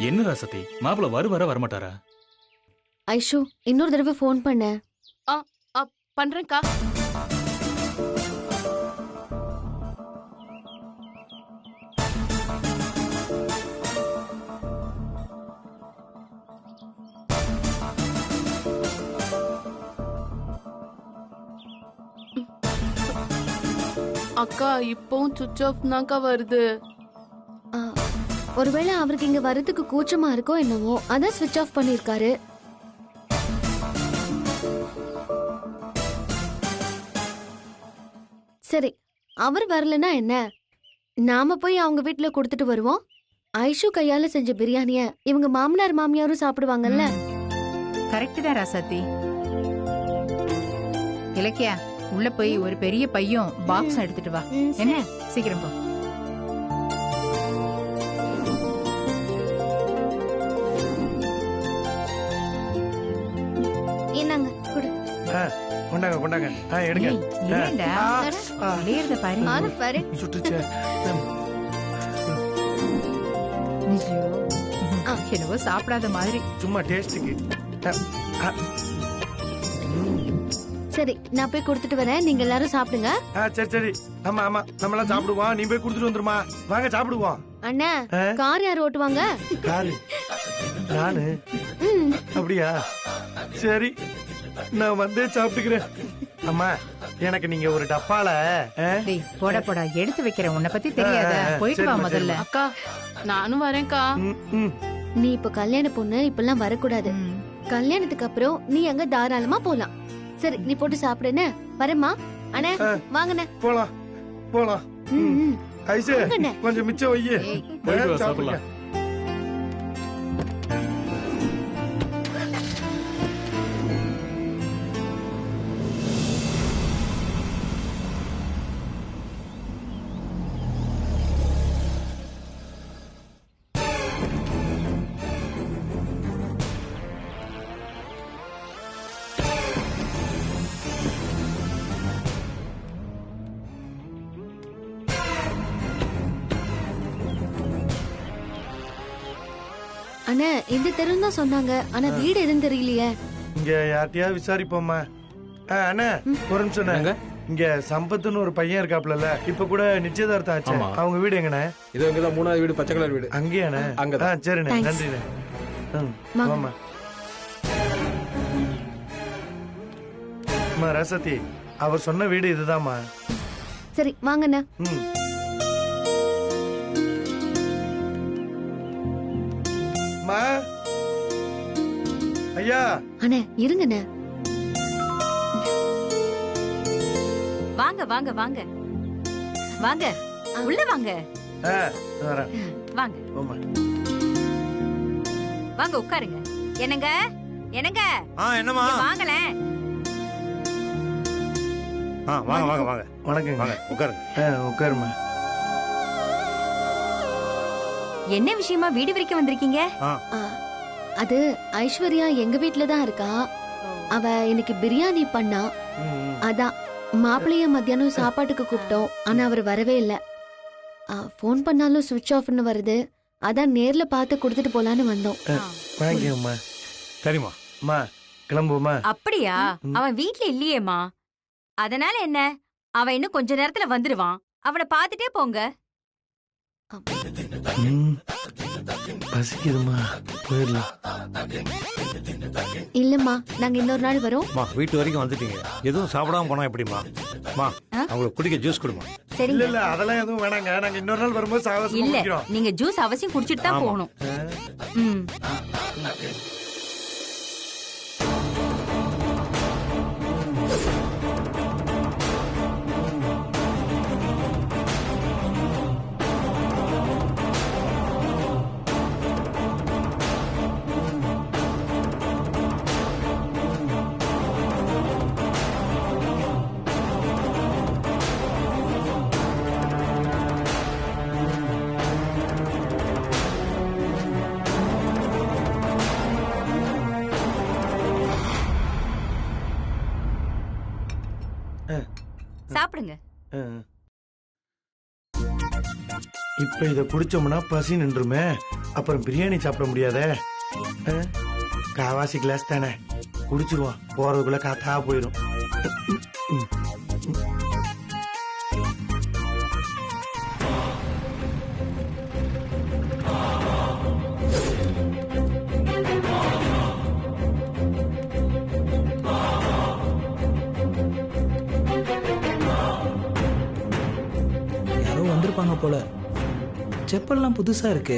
என்ன ராசத்தி மாப்பிள்ள வரமாட்டாரா? ஐஷு இன்னொரு தடவை ஃபோன் பண்ண. பண்றேன்க்கா. அக்கா இப்பவும் சுவிட்ச் ஆஃப் தான்க்கா வருது. ஒருவேளை அவருக்கு இங்க வரதுக்கு கூச்சமா இருக்கோ என்னவோ, அதான் ஸ்விட்ச் ஆஃப் பண்ணிருக்காரு. சரி, அவர் வரலனா என்ன, நாம போய் அவங்க வீட்டுல கொடுத்துட்டு வருவோம். ஐஷு கையால செஞ்ச பிரியாணிய இவங்க மாமனார் மாமியாரும் சாப்பிடுவாங்கல்ல. கரெக்ட் தான் ராசாத்தி. இலக்கியா, உள்ள போய் ஒரு பெரிய பையும் பாக்ஸ் எடுத்துட்டு வா. என்ன சீக்கிரம் போ. என்னங்க குடு. கொண்டாங்க கொண்டாங்க. எடுங்க. ஏண்டா விளையறத பாரு. ஆளு பாரு. சுட்டுச்சே. என்னவோ சாப்பிடாத மாதிரி. சும்மா டேஸ்டுக்கு. சரி, நான் போய் கொடுத்துட்டு வரேன், நீங்க எல்லாரும் சாப்பிடுங்க. சரி சரி. ஆமா ஆமா, நம்மளாம் சாப்பிடுவோம். நீ போய் கொடுத்துட்டு வந்துருமா. வாங்க சாப்பிடுவோம். அண்ணா, கார் யார் ஓட்டுவாங்க? காரு நானு. அப்படியா? சரி, நான் வந்தே சாப்பிட்டுக்கிறேன். அம்மா, எனக்கு நீங்க ஒரு டப்பால போட போடா எடுத்து வைக்கிறேன். உன்னை பத்தி தெரியாத, போயிட்டு வா முதல்ல. அக்கா நானும் வரேன்க்கா. நீ இப்ப கல்யாண பொண்ணு, இப்பெல்லாம் வரக்கூடாது. கல்யாணத்துக்கு அப்புறம் நீ அங்க தாராளமா போலாம். சரி, நீ போட்டு சாப்பிடுன்னு வரேம்மா. அண்ணே வாங்கண்ணே. போலாம் போலாம். ஐசே, கொஞ்சம் மிச்சம் வையே. சாப்பிடுங்க. அண்ணா, இந்த தெருன்னு தான் சொன்னாங்க. ஆனா வீடு எதுவும் தெரியலையே. இங்க யார்ட்டையா விசாரிப்போம்மா. அண்ணா, ஒரு நிமிஷம். இங்க சம்பத்துன்னு ஒரு பையன் இருக்காப்ல, இப்ப கூட நிச்சயதார்த்தம் ஆச்சு. அவங்க வீடு எங்கண்ணே? இது இங்கதான் 3வது வீடு, பச்சை கலர் வீடு. அங்கேயாண்ணே? அங்கதான். சரிண்ணே, நன்றிண்ணே. ஆமா ரசதி, அவர் சொன்ன வீடு இதுதான்மா. சரி வாங்கண்ணா. ஐயா, அண்ணே இருங்கண்ணே. வாங்க வாங்க வாங்க வாங்க, உள்ள வாங்க. வாங்க வாங்க, உட்காருங்க. என்னங்க என்னங்க? என்னமா? வாங்கல. வாங்க வாங்க வாங்க. வணக்கம். வாங்க உட்காருங்க. உட்காருமா. என்ன விஷயமா வீடு வரைக்கும் வந்திருக்கீங்க? அது ஐஸ்வர்யா எங்க வீட்டுல தான் இருக்கா. அவ இன்னைக்கு பிரியாணி பண்ணா. அதான் மாப்பிள்ளைய மத்தியானம் சாப்பாட்டுக்கு கூப்பிட்டோம். ஆனா அவர் வரவே இல்ல. போன் பண்ணாலும் சுவிட்ச் ஆஃப்னு வருது. அதான் நேர்ல பார்த்து கொடுத்துட்டு போலான்னு வந்தோம். வாங்கிக்கோமா. சரிம்மா. அம்மா கிளம்புமா. அப்படியா? அவன் வீட்ல இல்லையேம்மா. அதனால என்ன, அவன் இன்னும் கொஞ்ச நேரத்துல வந்துருவான். அவனை பார்த்துட்டே போங்க. பசிக்குதுமா, போயிடலாம். இல்லம்மா, நாங்க இன்னொரு நாள் வரோம். வீட்டு வரைக்கும் வந்துட்டீங்க, எதுவும் சாப்பிடாம போனா எப்படிமா? அவங்களுக்கு குடிக்க ஜூஸ் கொடுமா. சரி. இல்ல அதெல்லாம் எதுவும் வேணாங்க. நாங்க இன்னொரு நாள் வரும்போது சாவசி இல்ல, குடிக்கிறோம். நீங்க ஜூஸ் அவசியம் குடிச்சிட்டு தான் போகணும். சாப்பிடுங்க. இப்ப இத குடிச்சோம்னா பசி நின்றுமே, அப்புறம் பிரியாணி சாப்பிட முடியாதே. காவாசி கிளாஸ் தானே, குடிச்சிருவோம். போறதுக்குள்ள காத்தா போயிடும். யாரோ வந்திருப்பாங்க போல. செப்பல்லாம் புதுசா இருக்கு.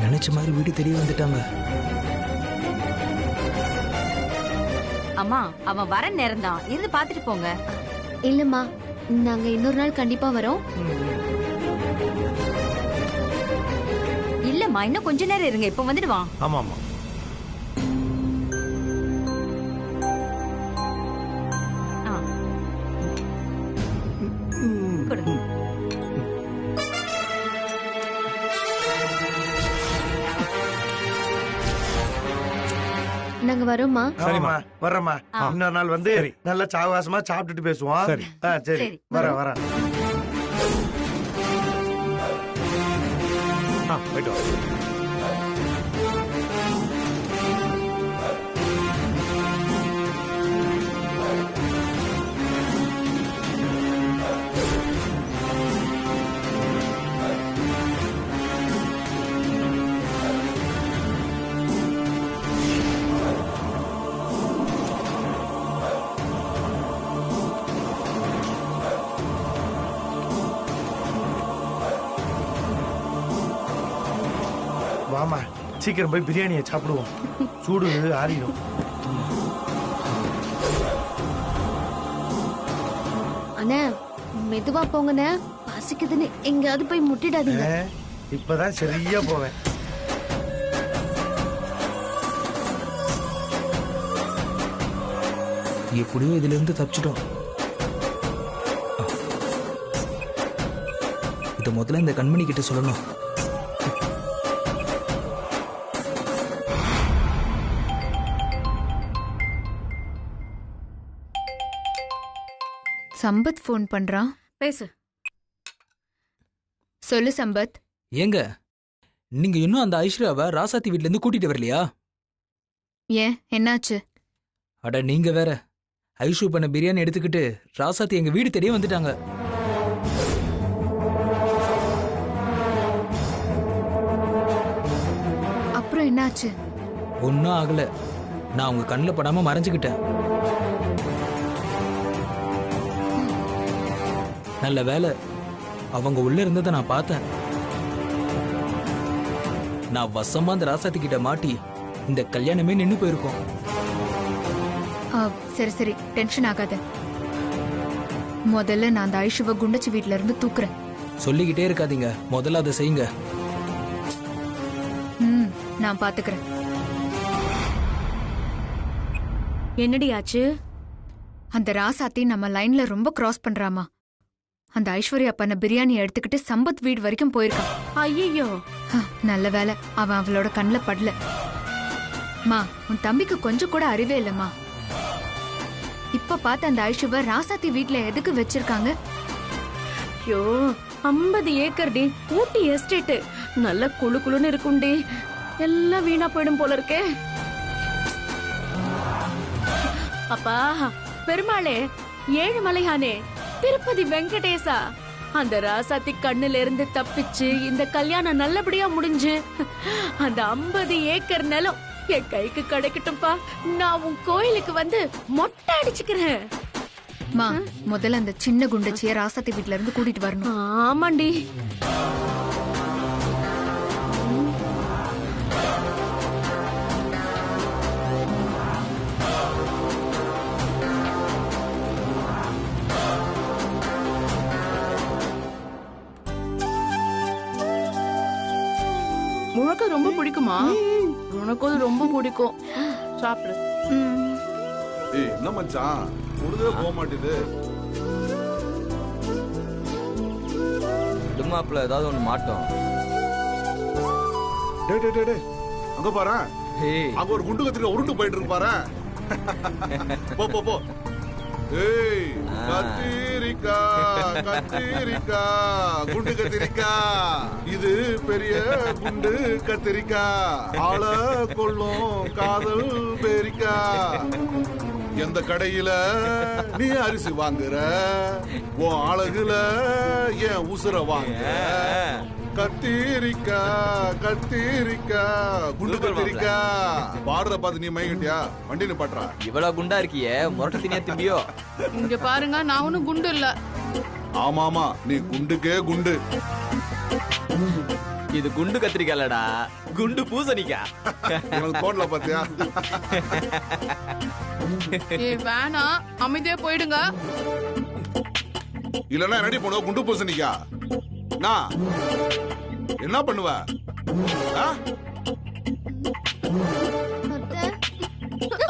நினைச்ச மாதிரி வீடு தெரிய வந்துட்டாங்க. அம்மா அவன் வர நேரம் தான் இருந்து பாத்துட்டு போங்க. இல்லம்மா, நாங்க இன்னொரு நாள் கண்டிப்பா வரோம். இல்லம்மா இன்னும் கொஞ்ச நேரம் இருங்க, இப்ப வந்துடுவான். ஆமா ஆமா. கொடுங்க. நாங்க வரோம்மா. சரிம்மா, வர்றேம்மா. இன்னொரு நாள் வந்து சரி. நல்லா சாவாசமா சாப்பிட்டுட்டு பேசுவோம். சரி. சரி, சரி. வரேன். போயிட்டு வா. வாமா, சீக்கிரம் போய் பிரியாணியை சாப்பிடுவோம். சூடு ஆறிடும். அண்ணா, மெதுவா போங்கண்ணே, பசிக்குதுன்னு எங்கேயாவது போய் முட்டிடாதீங்க. இப்பதான் சரியா போவேன். எப்படியோ இதுல இருந்து தப்பிச்சிட்டோம். இத முதல்ல இந்த கண்மணி கிட்ட சொல்லணும். சம்பத் ஃபோன் பண்றான். பேசு. சொல்லு சம்பத். ஏங்க, நீங்க இன்னும் அந்த ஐஸ்வர்யாவை ராசாத்தி வீட்ல இருந்து கூட்டிட்டு வரலையா? ஏன், என்னாச்சு? அட நீங்க வேற, ஐஷு பண்ண பிரியாணி எடுத்துக்கிட்டு ராசாத்தி எங்க வீடு தேடியே வந்துட்டாங்க. அப்புறம் என்னாச்சு? ஒன்னும் ஆகல. நான் அவங்க கண்ணில் படாம மறைஞ்சுக்கிட்டேன். நல்ல வேலை, அவங்க உள்ள இருந்ததை நான் பார்த்தேன். நான் வசமா அந்த ராசாத்தி கிட்ட மாட்டி இந்த கல்யாணமே நின்னு போயிருக்கோம். சரி சரி, டென்ஷன் ஆகாத. முதல்ல நான் அந்த ஐஷுவை குண்டச்சி வீட்ல இருந்து தூக்குறேன். சொல்லிக்கிட்டே இருக்காதீங்க, முதல்ல அதை செய்யுங்க. நான் பாத்துக்கிறேன். என்னடி ஆச்சு? அந்த ராசாத்தி நம்ம லைன்ல ரொம்ப கிராஸ் பண்றாமா. அந்த ஐஸ்வர்யா பண்ண பிரியாணி எடுத்துக்கிட்டு சம்பத் வீடு வரைக்கும் போயிருக்கான். ஐயோ, நல்ல வேலை அவன் அவளோட கண்ணில் படல. மா, உன் தம்பிக்கு கொஞ்சம் கூட அறிவே இல்லம்மா. இப்ப பார்த்த அந்த ஐஷுவை ராசாத்தி வீட்ல எதுக்கு வச்சிருக்காங்க? ஐயோ, 50 ஏக்கர் டி, ஊட்டி எஸ்டேட், நல்ல குளு குளுன்னு இருக்கும்டி. எல்லாம் வீணா போயிடும் போல இருக்கே. அப்பா பெருமாளே, ஏழுமலையானே, திருப்பதி வெங்கடேசா, அந்த ராசாத்தி கண்ணுல இருந்து தப்பிச்சு இந்த கல்யாணம் நல்லபடியா முடிஞ்சு அந்த 50 ஏக்கர் நிலம் என் கைக்கு கிடைக்கட்டும்பா. நான் உன் கோயிலுக்கு வந்து மொட்டை அடிச்சுக்கிறேன். மா, முதல்ல அந்த சின்ன குண்டச்சிய ராசாத்தி வீட்ல இருந்து கூட்டிட்டு வரணும். ஆமாண்டி. முழக்க ரொம்ப பிடிக்குமா? உனக்கு அது ரொம்ப பிடிக்கும். சாப்பிடு. ஏய், என்ன மச்சான், பொழுதே போக மாட்டேது. விடுமாப்ல ஏதாவது ஒண்ணு மாட்டோம். டேய் அங்க பாரு, ஏய் அங்க ஒரு குண்டு கத்திரிக்காய் உருண்டு போயிட்டு இருக்கு பாரு. போ போ போ. ஏய் கத்திரிக்காய் கத்திரிக்காய் குண்டு கத்திரிக்காய், இது பெரிய குண்டு கத்திரிக்காய், ஆள கொள்ளும் காதல் பேரிக்காய். எந்த கடையில நீ அரிசி வாங்குற, உன் அழகுல என் உசுர வாங்க. கத்திரிக்காய் கத்திரிக்காய் குண்டு கத்திரிக்காய். பாடுற பார்த்து நீ மயங்கிட்டியா? வண்டி நிப்பாட்றா. இவ்வளவு குண்டா இருக்கியே, முரட்டு தினியா திம்பியோ? இங்க பாருங்க, நான் ஒண்ணும் குண்டு இல்ல. ஆமாமா, நீ குண்டுக்கே குண்டு. இது குண்டு கத்திரிக்காய்லடா, குண்டு பூசணிக்கா. உனக்கு தோணல பாத்தியா? வேணா, அமைதியா போயிடுங்க. இல்லன்னா ரெடி பண்ணுவ குண்டு பூசணிக்கா. நான் என்ன பண்ணுவ?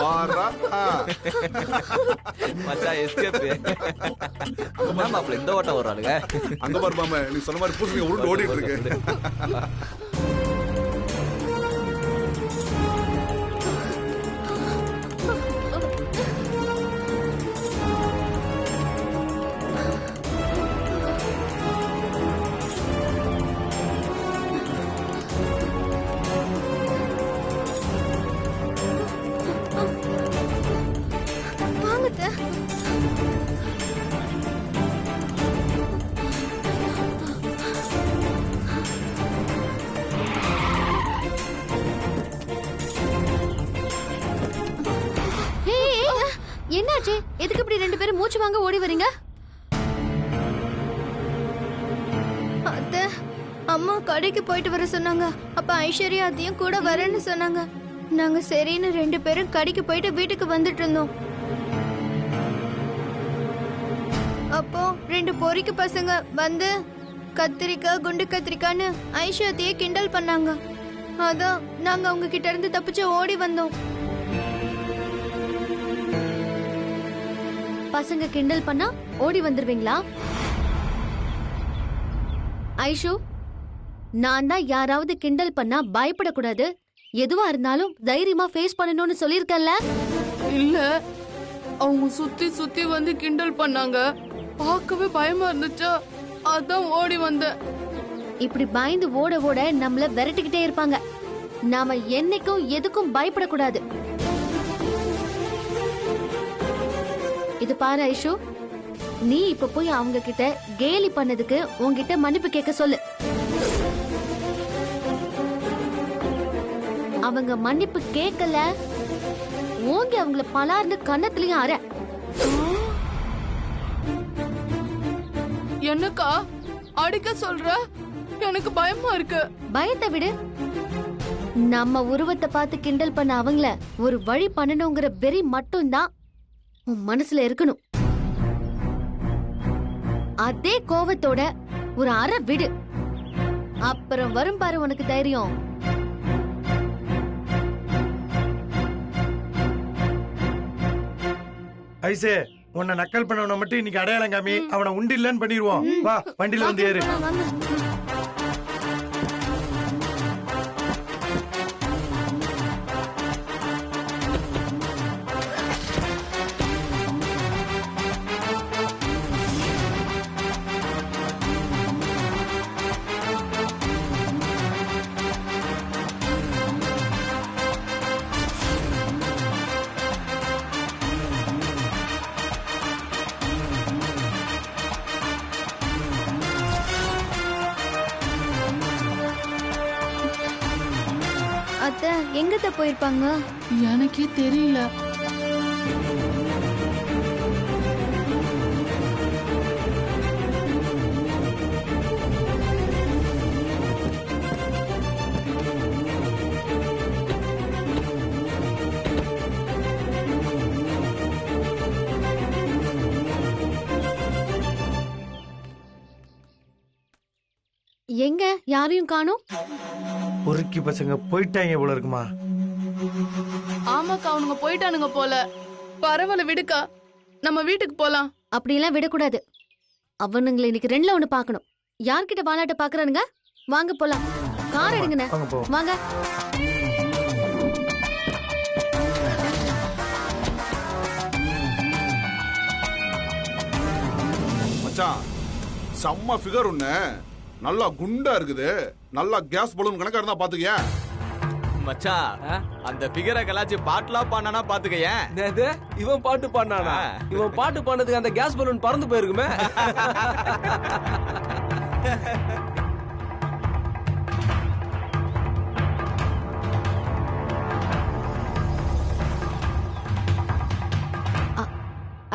பாரா மச்சான் எஸ்கேப். மாப்ள இந்த ஓட்டம் வர்றாளுங்க. அங்க பாரு மாமா, நீ சொன்ன மாதிரி பூசணிக்கா உருண்டு ஓடிட்டு இருக்கு. என்னாச்சு? எதுக்கு இப்படி ரெண்டு பேரும் மூச்சு வாங்க ஓடி வரீங்க? அத்தை, அம்மா கடைக்கு போயிட்டு வர சொன்னாங்க. அப்ப ஐஸ்வர்யா அதையும் கூட வரேன்னு சொன்னாங்க. நாங்க சரின்னு ரெண்டு பேரும் கடைக்கு போயிட்டு வீட்டுக்கு வந்துட்டு இருந்தோம். அப்போ ரெண்டு பொறிக்கு பசங்க வந்து கத்திரிக்காய் குண்டு கத்திரிக்கான்னு ஐஸ்வர்யாத்தையே கிண்டல் பண்ணாங்க. அதான் நாங்க அவங்க கிட்ட இருந்து தப்பிச்சு ஓடி வந்தோம். பசங்க கிண்டல் பண்ணா ஓடி வந்துருவீங்களா? ஐஷு, நான் தான் யாராவது கிண்டல் பண்ணா பயப்படக்கூடாது, எதுவா இருந்தாலும் தைரியமா ஃபேஸ் பண்ணணும்னு சொல்லிருக்கேன்ல. இல்ல, அவங்க சுத்தி சுத்தி வந்து கிண்டல் பண்ணாங்க. பார்க்கவே பயமா இருந்துச்சா, அதான் ஓடி வந்தேன். இப்படி பயந்து ஓட ஓட நம்மள விரட்டிக்கிட்டே இருப்பாங்க. நாம என்னைக்கும் எதுக்கும் பயப்படக்கூடாது. இது பாரு ஐஷு, நீ இப்ப போய் அவங்க கிட்ட கேலி பண்ணதுக்கு உன்கிட்ட மன்னிப்பு கேட்க சொல்லு. அவங்க மன்னிப்பு கேட்கல, ஓங்கி அவங்கள பலார்ந்து கன்னத்திலயும் அற. என்னக்கா அடிக்க சொல்ற? எனக்கு பயமா இருக்கு. பயத்தை விடு. நம்ம உருவத்தை பார்த்து கிண்டல் பண்ண அவங்கள ஒரு வழி பண்ணணுங்கிற வெறி மட்டும்தான் உன் மனசுல இருக்கணும். அதே கோவத்தோட ஒரு அற விடு, அப்புறம் வரும் பாரு உனக்கு தைரியம். ஐசே, உன்னை நக்கல் பண்ணவன மட்டும் இன்னைக்கு அடையாளம் காமி, அவனை உண்டு இல்லன்னு பண்ணிடுவோம். வா, வண்டியில வந்து ஏறு. அத்தை, எங்கத்த போயிருப்பாங்க? எனக்கே தெரியல. எங்க யாரையும் காணோம்? பொறுக்கி பசங்க போயிட்டாங்க போல இருக்குமா. ஆமாக்கா, அவனுங்க போயிட்டானுங்க போல. பரவாயில்ல விடுக்கா, நம்ம வீட்டுக்கு போலாம். அப்படியெல்லாம் விடக்கூடாது. அவனுங்களை இன்னைக்கு ரெண்டுல ஒண்ணு பார்க்கணும். யார்கிட்ட வாலாட்ட பாக்குறானுங்க? வாங்க போலாம். கார் எடுங்கண்ணே. வாங்க போ. வாங்க. மச்சான் செம்ம ஃபிகர் ஒண்ணு, நல்லா குண்டா இருக்குது, நல்லா கேஸ் பலூன் கணக்கா இருந்தா பாத்துக்கியா. மச்சான் அந்த ஃபிகரை கலாச்சி பாட்டுலாம் பாடினா பாத்துக்கேன். என்னது? இவன் பாட்டு பாடினானா? இவன் பாட்டு பாடுறதுக்கு அந்த கேஸ் பலூன் பறந்து போயிருக்குமே.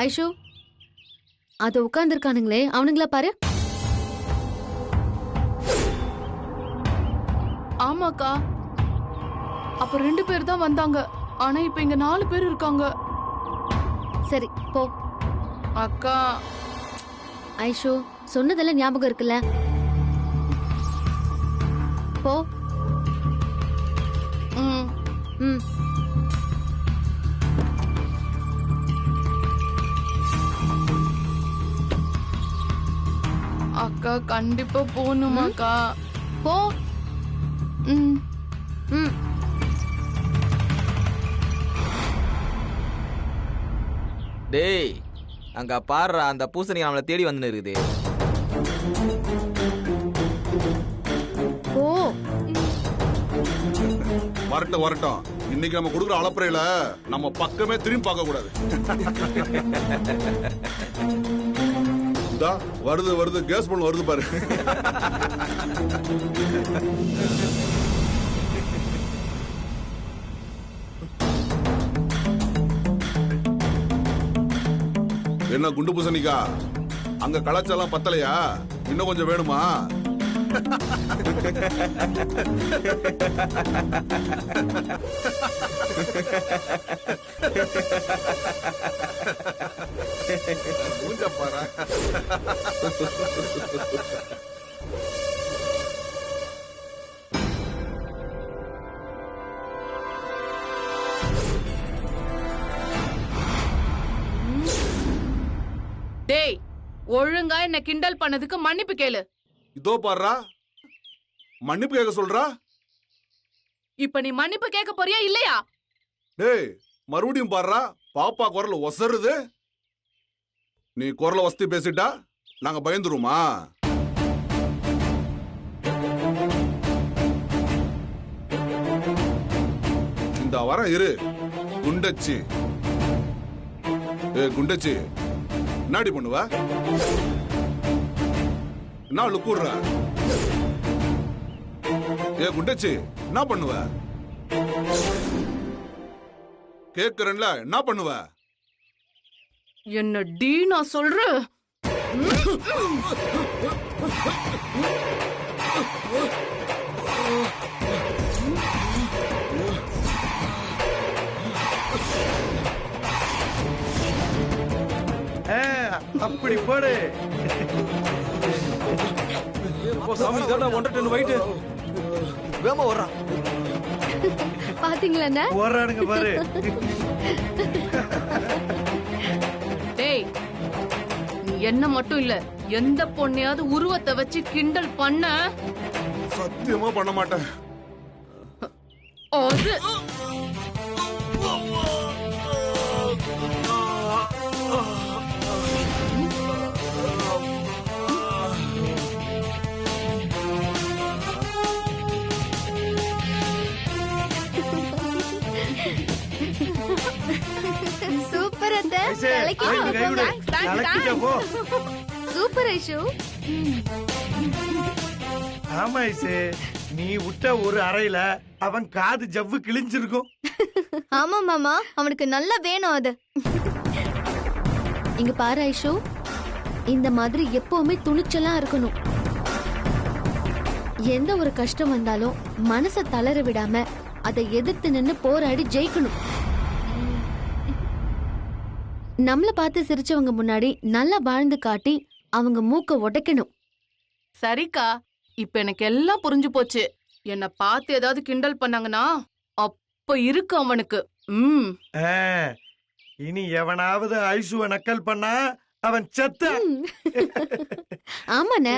ஐஷு, அது உட்கார்ந்துருக்கானுங்களே அவனுங்களா பாரு. ஆமாக்கா, அப்ப 2 பேர் தான் வந்தாங்க. ஆனா இப்ப இங்க 4 பேர் இருக்காங்க. சரி போ. அக்கா, ஐஷு சொன்னதெல்லாம் ஞாபகம் இருக்குல்ல? போ. ம், ம். அக்கா கண்டிப்பா போகணுமாக்கா? போ. ம், ம். டேய் அங்க பாடுற அந்த பூசணி நம்மளை தேடி வந்து இருக்குது. போ. வரட்டும் வரட்டும், இன்னைக்கு நம்ம கொடுக்குற அளப்பறையில நம்ம பக்கமே திரும்பி பார்க்க கூடாது. வருது வருது, கேஸ் பலூன் வருது பாரு. என்ன குண்டு பூசணிக்கா, அங்க கலாச்சாரம் பத்தலையா? இன்னும் கொஞ்சம் வேணுமா? மூஞ்ச பாரு. டேய் ஒழுங்கா என்ன கிண்டல் பண்ணதுக்கு மன்னிப்பு கேளு. இதோ பாருடா, மன்னிப்பு கேட்க சொல்றா. இப்ப நீ மன்னிப்பு கேட்க போறியா இல்லையா? டேய் மறுபடியும் பாருடா, பாப்பா குரல் ஒசருது. நீ குரல வசதி பேசிட்டா நாங்க பயந்துருமா? இந்த வாரம் இரு குண்டச்சி. குண்டச்சி என்னடி பண்ணுவ? என்ன லுக்குற? குண்டச்சி என்ன பண்ணுவ? கேக்குறேன்ல, என்ன பண்ணுவ? என்ன டி நான் சொல்ற. அப்படி போடு. சாமி தாண்டா 1.5 டன் வெயிட். வேமா வர்றா. பாத்தீங்களா? ஓடுறானுங்க பாரு. டேய் நீ என்ன மட்டும் இல்ல, எந்த பொண்ணையாவது உருவத்தை வச்சு கிண்டல் பண்ண சத்தியமா பண்ண மாட்டேன். அது சூப்பர் அத்தை. ஐசே, தலைக்கு கை விடு, கை விடு. கலக்கிட்ட போ. சூப்பர் ஐஷு. ஆமா ஐசே, நீ விட்ட ஒரு அறையில அவன் காது ஜவ்வு கிழிஞ்சிருக்கும். ஆமா மாமா, அவனுக்கு நல்லா வேணும் அது. இங்க பாரு ஐஷு, இந்த மாதிரி எப்பவுமே துணிச்சலா இருக்கணும். எந்த ஒரு கஷ்டம் வந்தாலும் மனச தளர விடாம அதை எதிர்த்து நின்னு போராடி ஜெயிக்கணும். நம்மள பார்த்து சிரிச்சவங்க முன்னாடி நல்லா வாழ்ந்து காட்டி அவங்க மூக்க உடைக்கணும். சரிக்கா, இப்ப எனக்கு எல்லாம் புரிஞ்சு போச்சு. என்ன பார்த்து ஏதாவது கிண்டல் பண்ணாங்கன்னா அப்ப இருக்கு அவனுக்கு. இனி எவனாவது ஐசுவ நக்கல் பண்ணா அவன் செத்த. ஆமாண்ணே,